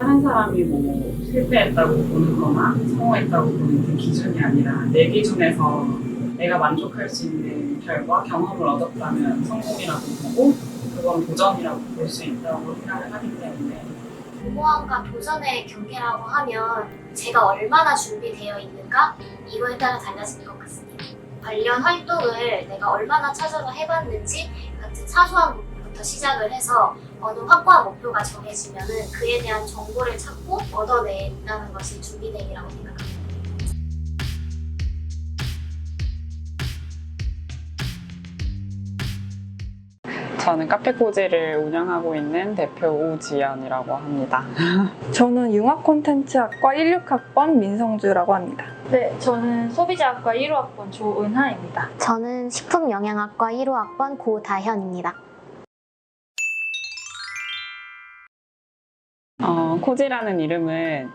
한 사람이 뭐 실패했다고 보는 거나 성공했다고 보는 그 기준이 아니라 내 기준에서 내가 만족할 수 있는 결과, 경험을 얻었다면 성공이라고 보고 그건 도전이라고 볼 수 있다고 생각을 하기 때문에 무모함과 도전의 경계라고 하면 제가 얼마나 준비되어 있는가 이거에 따라 달라질 것 같습니다. 관련 활동을 내가 얼마나 찾아서 해봤는지 같은 사소한 부분부터 시작을 해서 어느 확고한 목표가 정해지면 그에 대한 정보를 찾고 얻어낸다는 것이 준비됨이라고 생각합니다. 저는 카페코지를 운영하고 있는 대표 오지연이라고 합니다. 저는 융합 콘텐츠학과 16학번 민성주라고 합니다. 네, 저는 소비자학과 1호학번 조은하입니다. 저는 식품영양학과 1호학번 고다현입니다. 코지라는 이름은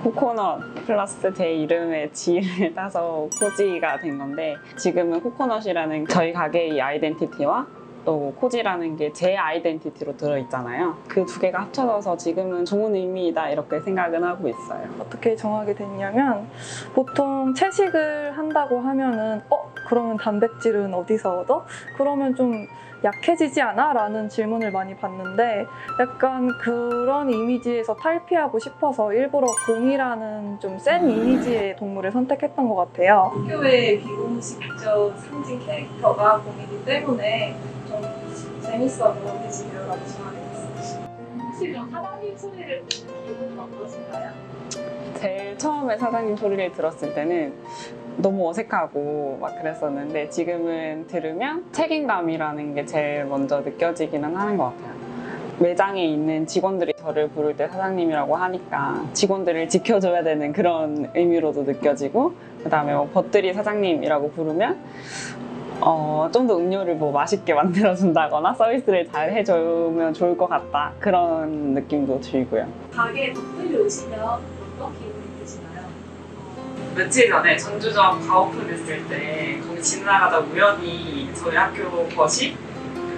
코코넛 플러스 제 이름의 G를 따서 코지가 된 건데 지금은 코코넛이라는 저희 가게의 아이덴티티와 또 코지라는 게 제 아이덴티티로 들어있잖아요. 그 두 개가 합쳐져서 지금은 좋은 의미이다 이렇게 생각은 하고 있어요. 어떻게 정하게 됐냐면 보통 채식을 한다고 하면은 그러면 단백질은 어디서 얻어? 그러면 좀 약해지지 않아? 라는 질문을 많이 받는데 약간 그런 이미지에서 탈피하고 싶어서 일부러 곰이라는 좀 센 이미지의 동물을 선택했던 것 같아요. 학교의 비공식적 상징 캐릭터가 곰이기 때문에 좀 재밌어서 돼지배우라고 정하게 됐어요. 혹시 그럼 사장님 소리를 듣는 기분은 어떠신가요? 제일 처음에 사장님 소리를 들었을 때는 너무 어색하고 막 그랬었는데 지금은 들으면 책임감이라는 게 제일 먼저 느껴지기는 하는 것 같아요. 매장에 있는 직원들이 저를 부를 때 사장님이라고 하니까 직원들을 지켜줘야 되는 그런 의미로도 느껴지고 그다음에 벗들이 사장님이라고 부르면 좀 더 음료를 뭐 맛있게 만들어준다거나 서비스를 잘 해주면 좋을 것 같다 그런 느낌도 들고요. 가게에 덕분에 오시면 어떤 기분이 드시나요? 며칠 전에 전주점 가오픈했을 때 거기 지나가다 우연히 저희 학교 것이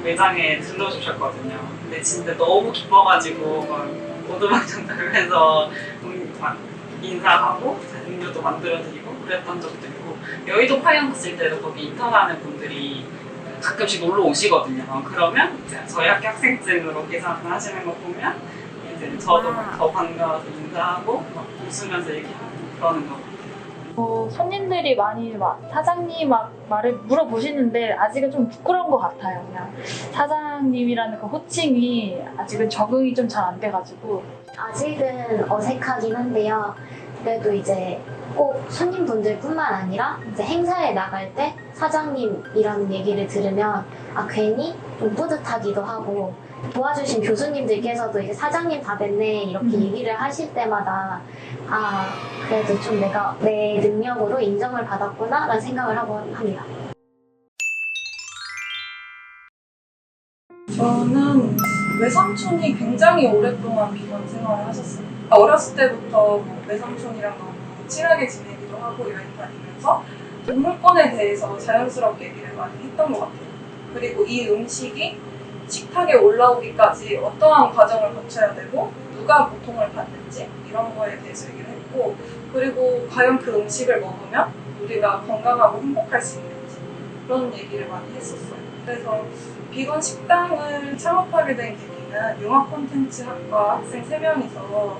매장에 들러주셨거든요. 근데 진짜 너무 기뻐가지고 막 오두막장 들면서 막 인사하고 음료도 만들어드리고 그랬던 적도 있고 여의도 파이언 갔을 때도 거기 인턴하는 분들이 가끔씩 놀러 오시거든요. 그러면 이제 저희 학교 학생증으로 계산을 하시는 거 보면 이제 저도 막 더 반가워서 인사하고 막 웃으면서 얘기하고 그러는 거. 손님들이 많이 사장님 말을 물어보시는데 아직은 좀 부끄러운 것 같아요. 그냥 사장님이라는 그 호칭이 아직은 적응이 좀 잘 안 돼가지고 아직은 어색하긴 한데요. 그래도 이제 꼭 손님분들뿐만 아니라 이제 행사에 나갈 때 사장님이라는 얘기를 들으면 괜히 좀 뿌듯하기도 하고 도와주신 교수님들께서도 이제 사장님 다 됐네 이렇게 얘기를 하실 때마다 그래도 좀 내가 내 능력으로 인정을 받았구나 라는 생각을 하고 합니다. 저는 외삼촌이 굉장히 오랫동안 비건 생활을 하셨어요. 어렸을 때부터 뭐 외삼촌이랑 너무 친하게 지내기도 하고 여행 다니면서 동물권에 대해서 자연스럽게 얘기를 많이 했던 것 같아요. 그리고 이 음식이 식탁에 올라오기까지 어떠한 과정을 거쳐야 되고 누가 고통을 받는지 이런 거에 대해서 얘기를 했고 그리고 과연 그 음식을 먹으면 우리가 건강하고 행복할 수 있는지 그런 얘기를 많이 했었어요. 그래서 비건 식당을 창업하게 된 계기는 융합 콘텐츠 학과 학생 3명이서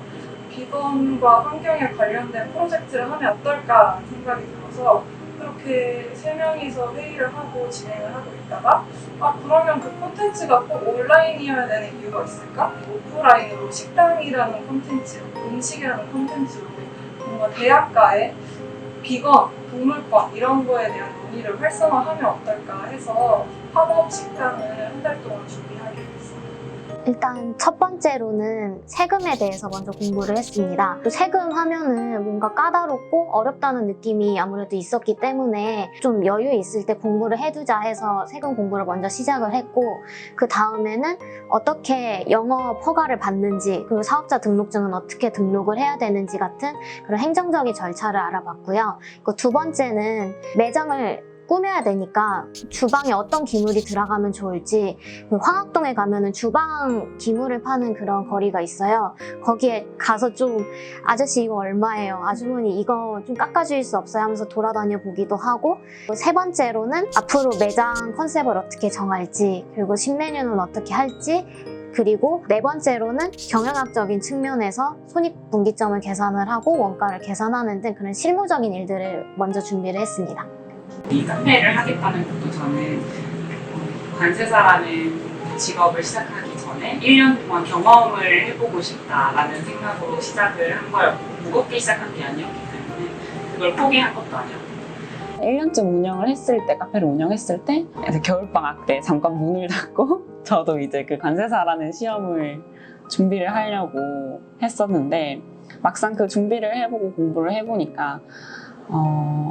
비건과 환경에 관련된 프로젝트를 하면 어떨까 생각이 들어서 그렇게 3명이서 회의를 하고 진행을 하고 있다가 그러면 그 콘텐츠가 꼭 온라인이어야 되는 이유가 있을까? 오프라인으로 식당이라는 콘텐츠, 음식이라는 콘텐츠로 뭔가 대학가에 비건, 동물권 이런 거에 대한 논의를 활성화하면 어떨까 해서 팝업 식당을 한 달 동안 준비하게 됐어요. 일단 첫 번째로는 세금에 대해서 먼저 공부를 했습니다. 또 세금 하면은 뭔가 까다롭고 어렵다는 느낌이 아무래도 있었기 때문에 좀 여유 있을 때 공부를 해두자 해서 세금 공부를 먼저 시작을 했고 그 다음에는 어떻게 영업 허가를 받는지 그리고 사업자 등록증은 어떻게 등록을 해야 되는지 같은 그런 행정적인 절차를 알아봤고요. 두 번째는 매장을 꾸며야 되니까 주방에 어떤 기물이 들어가면 좋을지 그 황학동에 가면은 주방 기물을 파는 그런 거리가 있어요. 거기에 가서 좀 아저씨 이거 얼마예요? 아주머니 이거 좀 깎아주실 수 없어요? 하면서 돌아다녀 보기도 하고 세 번째로는 앞으로 매장 컨셉을 어떻게 정할지 그리고 신메뉴는 어떻게 할지 그리고 네 번째로는 경영학적인 측면에서 손익분기점을 계산을 하고 원가를 계산하는 등 그런 실무적인 일들을 먼저 준비를 했습니다. 이 카페를 하겠다는 것도 저는 관세사라는 직업을 시작하기 전에 1년 동안 경험을 해보고 싶다라는 생각으로 시작을 한 거였고 무겁게 시작한 게 아니었기 때문에 그걸 포기한 것도 아니었고 1년쯤 운영을 했을 때, 카페를 운영했을 때 이제 겨울방학 때 잠깐 문을 닫고 저도 이제 그 관세사라는 시험을 준비를 하려고 했었는데 막상 그 준비를 해보고 공부를 해보니까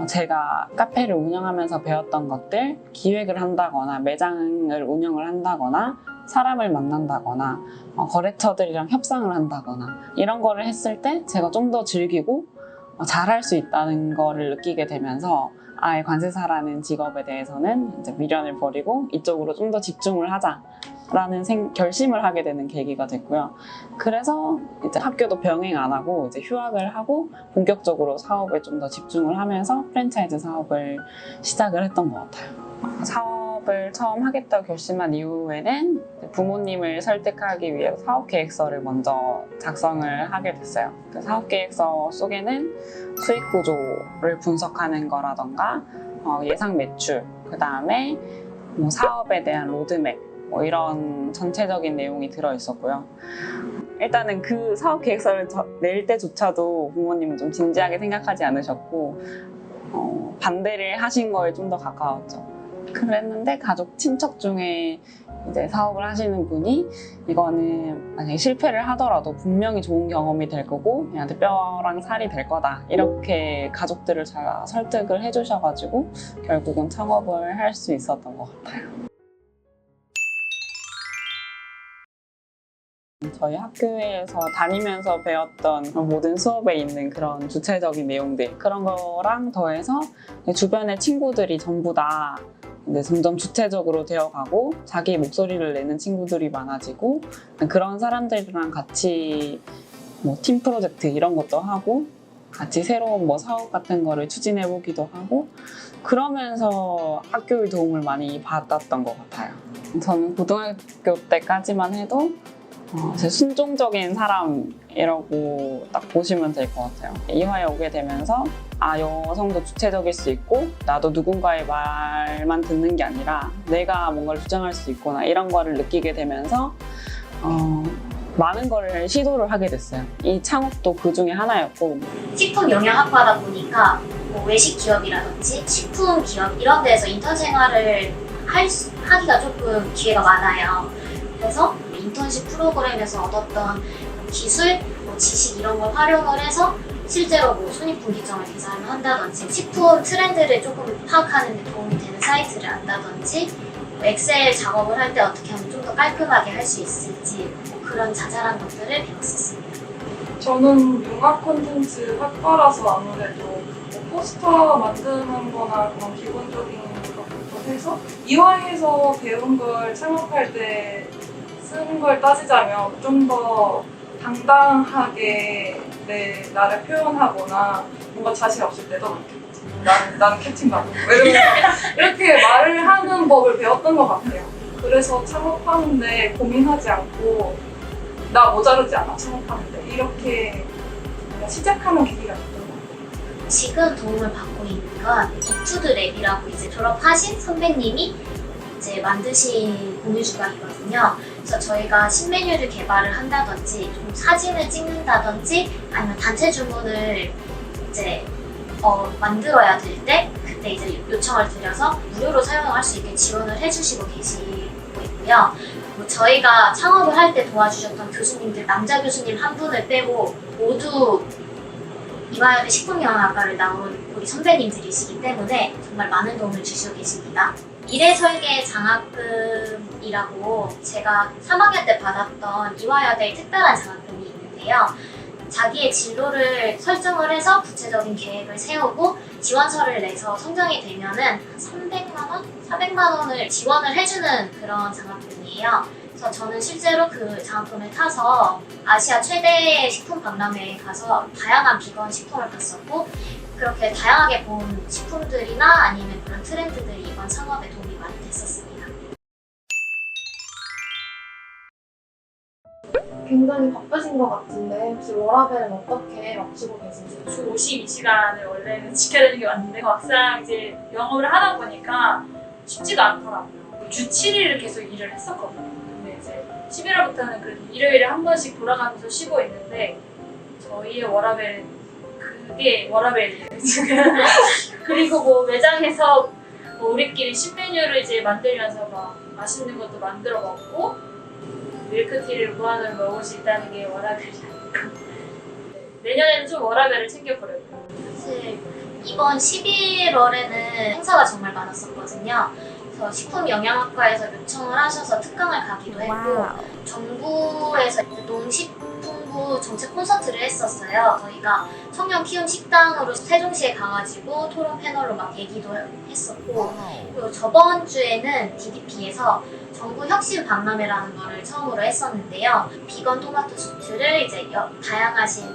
제가 카페를 운영하면서 배웠던 것들, 기획을 한다거나 매장을 운영을 한다거나 사람을 만난다거나 거래처들이랑 협상을 한다거나 이런 거를 했을 때 제가 좀 더 즐기고 잘할 수 있다는 거를 느끼게 되면서 아예 관세사라는 직업에 대해서는 이제 미련을 버리고 이쪽으로 좀 더 집중을 하자라는 결심을 하게 되는 계기가 됐고요. 그래서 이제 학교도 병행 안 하고 이제 휴학을 하고 본격적으로 사업에 좀 더 집중을 하면서 프랜차이즈 사업을 시작을 했던 것 같아요. 사업을 처음 하겠다고 결심한 이후에는 부모님을 설득하기 위해 사업계획서를 먼저 작성을 하게 됐어요. 그 사업계획서 속에는 수익 구조를 분석하는 거라던가 예상 매출, 그 다음에 사업에 대한 로드맵 이런 전체적인 내용이 들어있었고요. 일단은 그 사업 계획서를 낼 때조차도 부모님은 좀 진지하게 생각하지 않으셨고 반대를 하신 거에 좀 더 가까웠죠. 그랬는데 가족 친척 중에 이제 사업을 하시는 분이 이거는 만약에 실패를 하더라도 분명히 좋은 경험이 될 거고 얘한테 뼈랑 살이 될 거다 이렇게 가족들을 잘 설득을 해주셔가지고 결국은 창업을 할 수 있었던 것 같아요. 저희 학교에서 다니면서 배웠던 모든 수업에 있는 그런 주체적인 내용들 그런 거랑 더해서 주변의 친구들이 전부 다 이제 점점 주체적으로 되어가고 자기 목소리를 내는 친구들이 많아지고 그런 사람들이랑 같이 팀 프로젝트 이런 것도 하고 같이 새로운 사업 같은 거를 추진해 보기도 하고 그러면서 학교의 도움을 많이 받았던 것 같아요. 저는 고등학교 때까지만 해도 순종적인 사람이라고 딱 보시면 될 것 같아요. 이화에 오게 되면서 여성도 주체적일 수 있고 나도 누군가의 말만 듣는 게 아니라 내가 뭔가를 주장할 수 있구나 이런 거를 느끼게 되면서 많은 거를 시도를 하게 됐어요. 이 창업도 그 중에 하나였고 식품 영양학과다 보니까 외식 기업이라든지 식품 기업 이런 데서 인턴 생활을 하기가 조금 기회가 많아요. 그래서 인턴십 프로그램에서 얻었던 기술, 지식 이런 걸 활용을 해서 실제로 손익분기점을 계산을 한다든지 식품 트렌드를 조금 파악하는 데 도움이 되는 사이트를 안다든지 엑셀 작업을 할 때 어떻게 하면 좀 더 깔끔하게 할 수 있을지 그런 자잘한 것들을 배웠었습니다. 저는 융합 콘텐츠 학과라서 아무래도 포스터 만드는 거나 그런 기본적인 것부터 해서 이화에서 배운 걸 창업할 때 쓰는 걸 따지자면 좀 더 당당하게 나를 표현하거나 뭔가 자신 없을 때도 나는 캡틴 가고 이러면서 이렇게 말을 하는 법을 배웠던 것 같아요. 그래서 창업하는데 고민하지 않고 나 모자르지 않아 창업하는데 이렇게 시작하는 계기가 됐던 것 같아요. 지금 도움을 받고 있는 건 이푸드랩이라고 이제 졸업하신 선배님이 이제 만드신 공유주방이거든요. 그래서 저희가 신메뉴를 개발을 한다든지 좀 사진을 찍는다든지 아니면 단체 주문을 이제 만들어야 될 때 그때 이제 요청을 드려서 무료로 사용할 수 있게 지원을 해주시고 계시고 있고요. 저희가 창업을 할 때 도와주셨던 교수님들 남자 교수님 한 분을 빼고 모두 이화여대 식품영양학과를 나온 우리 선배님들이시기 때문에 정말 많은 도움을 주시고 계십니다. 미래설계 장학금이라고 제가 3학년 때 받았던 이화여대의 특별한 장학금이 있는데요. 자기의 진로를 설정을 해서 구체적인 계획을 세우고 지원서를 내서 선정이 되면은 300만 원? 400만 원을 지원을 해주는 그런 장학금이에요. 그래서 저는 실제로 그 장학금을 타서 아시아 최대의 식품 박람회에 가서 다양한 비건 식품을 봤었고, 그렇게 다양하게 본 식품들이나 아니면 그런 트렌드들이 이번 창업에 도움이 많이 됐었습니다. 굉장히 바쁘신 것 같은데 혹시 워라밸은 어떻게 맞추고 계신지? 주 52시간을 원래는 지켜야 되는 게 맞는데 막상 이제 영업을 하다 보니까 쉽지가 않더라고요. 주 7일을 계속 일을 했었거든요. 근데 이제 11월부터는 그래도 일요일에 한 번씩 돌아가면서 쉬고 있는데 저희의 워라밸은 그게 워라밸이에요 지금. 그리고 뭐 매장에서 뭐 우리끼리 신메뉴를 이제 만들면서 막 맛있는 것도 만들어 먹고 밀크티를 무한으로 먹을 수 있다는 게 워라밸이 아닐까. 내년에는 좀 워라밸을 챙겨보려고요. 사실 이번 11월에는 행사가 정말 많았었거든요. 그래서 식품영양학과에서 요청을 하셔서 특강을 가기도 했고, 정부에서 이제 농식품부 정책 콘서트를 했었어요. 저희가 청년 키움 식당으로 세종시에 가가지고 토론 패널로 막 얘기도 했었고, 그리고 저번 주에는 DDP에서 정부 혁신 박람회라는 거를 처음으로 했었는데요. 비건 토마토 수트를 이제 다양하신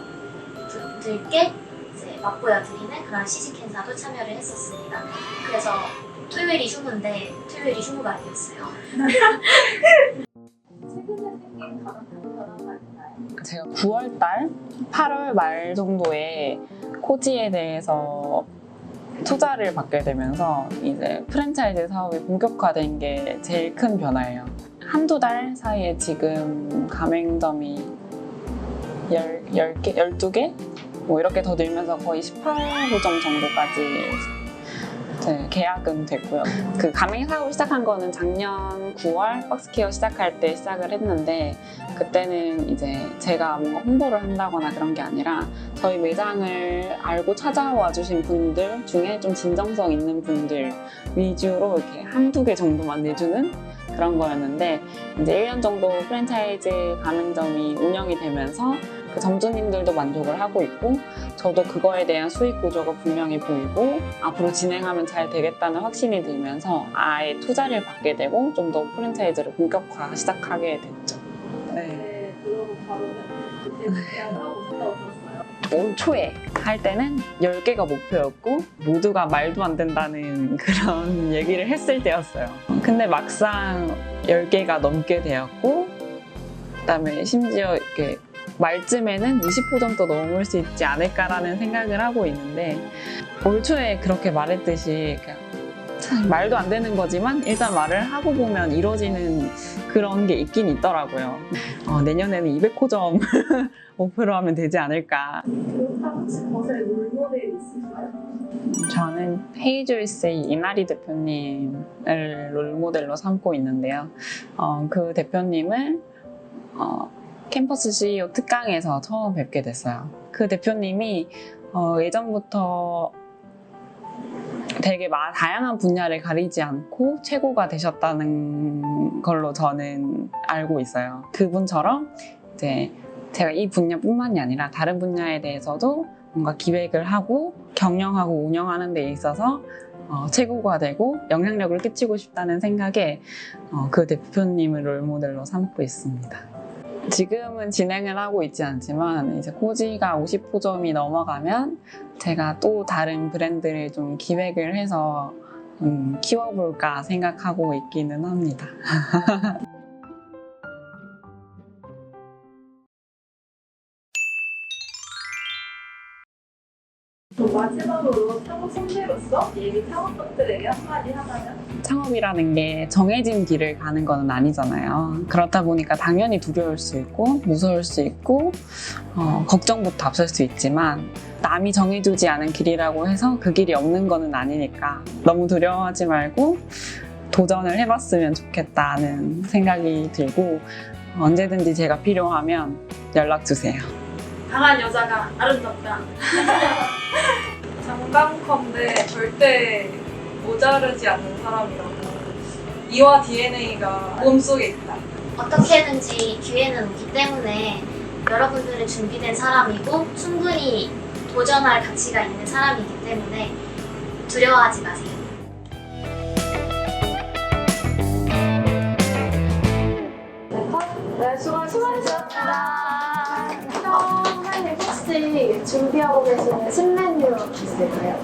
분들께 이제 맛보여드리는 그런 시식 행사도 참여를 했었습니다. 그래서 토요일이 휴무인데 토요일이 휴무가 아니었어요. 제가 9월달, 8월 말 정도에 코지에 대해서 투자를 받게 되면서 이제 프랜차이즈 사업이 본격화된 게 제일 큰 변화예요. 한두 달 사이에 지금 가맹점이 10개, 12개? 뭐 이렇게 더 늘면서 거의 18호점 정도까지 계약은 됐고요. 그 가맹 사업을 시작한 거는 작년 9월 박스케어 시작할 때 시작을 했는데, 그때는 이제 제가 뭔가 홍보를 한다거나 그런 게 아니라 저희 매장을 알고 찾아와 주신 분들 중에 좀 진정성 있는 분들 위주로 이렇게 한두 개 정도만 내주는 그런 거였는데, 이제 1년 정도 프랜차이즈 가맹점이 운영이 되면서 그 점주님들도 만족을 하고 있고, 저도 그거에 대한 수익 구조가 분명히 보이고 앞으로 진행하면 잘 되겠다는 확신이 들면서 아예 투자를 받게 되고 좀 더 프랜차이즈를 본격화 시작하게 됐죠. 네. 그러고 바로는 그때 계약을 하고 있다고 들었어요. 올 초에 할 때는 10개가 목표였고 모두가 말도 안 된다는 그런 얘기를 했을 때였어요. 근데 막상 10개가 넘게 되었고, 그다음에 심지어 이렇게 말쯤에는 20호점도 넘을 수 있지 않을까라는 생각을 하고 있는데, 올 초에 그렇게 말했듯이 사실 말도 안 되는 거지만 일단 말을 하고 보면 이루어지는 그런 게 있긴 있더라고요. 내년에는 200호점 목표로 하면 되지 않을까. 그렇다면 혹시 거세 롤모델이 있으신가요? 저는 헤이즐스의 이나리 대표님을 롤모델로 삼고 있는데요. 그 대표님을 캠퍼스 CEO 특강에서 처음 뵙게 됐어요. 그 대표님이 예전부터 되게 다양한 분야를 가리지 않고 최고가 되셨다는 걸로 저는 알고 있어요. 그분처럼 이제 제가 이 분야뿐만이 아니라 다른 분야에 대해서도 뭔가 기획을 하고 경영하고 운영하는 데 있어서 최고가 되고 영향력을 끼치고 싶다는 생각에 그 대표님을 롤모델로 삼고 있습니다. 지금은 진행을 하고 있지 않지만 이제 코지가 50호점이 넘어가면 제가 또 다른 브랜드를 좀 기획을 해서 키워볼까 생각하고 있기는 합니다. 마지막으로 창업 선배로서 예비 창업자들에게 한마디 하자면? 창업이라는 게 정해진 길을 가는 건 아니잖아요. 그렇다 보니까 당연히 두려울 수 있고 무서울 수 있고 걱정부터 앞설 수 있지만, 남이 정해주지 않은 길이라고 해서 그 길이 없는 거는 아니니까 너무 두려워하지 말고 도전을 해봤으면 좋겠다는 생각이 들고, 언제든지 제가 필요하면 연락주세요. 강한 여자가 아름답다. 장담컨대 절대 모자르지 않는 사람이라고. 이와 DNA가 몸속에 있다. 어떻게든지 기회는 오기 때문에 여러분들은 준비된 사람이고 충분히 도전할 가치가 있는 사람이기 때문에 두려워하지 마세요. 네, 수고하셨습니다. 선생님 혹시 준비하고 계시는 신메뉴 있을까요?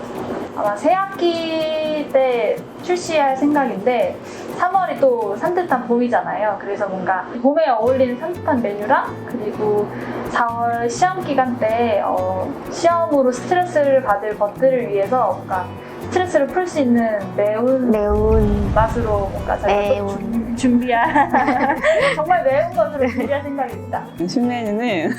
아마 새학기 때 출시할 생각인데 3월이 또 산뜻한 봄이잖아요. 그래서 뭔가 봄에 어울리는 산뜻한 메뉴랑 그리고 4월 시험 기간 때 시험으로 스트레스를 받을 것들을 위해서 뭔가 스트레스를 풀 수 있는 매운 맛으로 뭔가 제가 또 준비할 정말 매운 것으로 준비할 생각입니다. 신메뉴는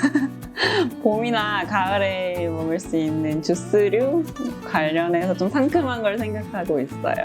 봄이나 가을에 먹을 수 있는 주스류 관련해서 좀 상큼한 걸 생각하고 있어요.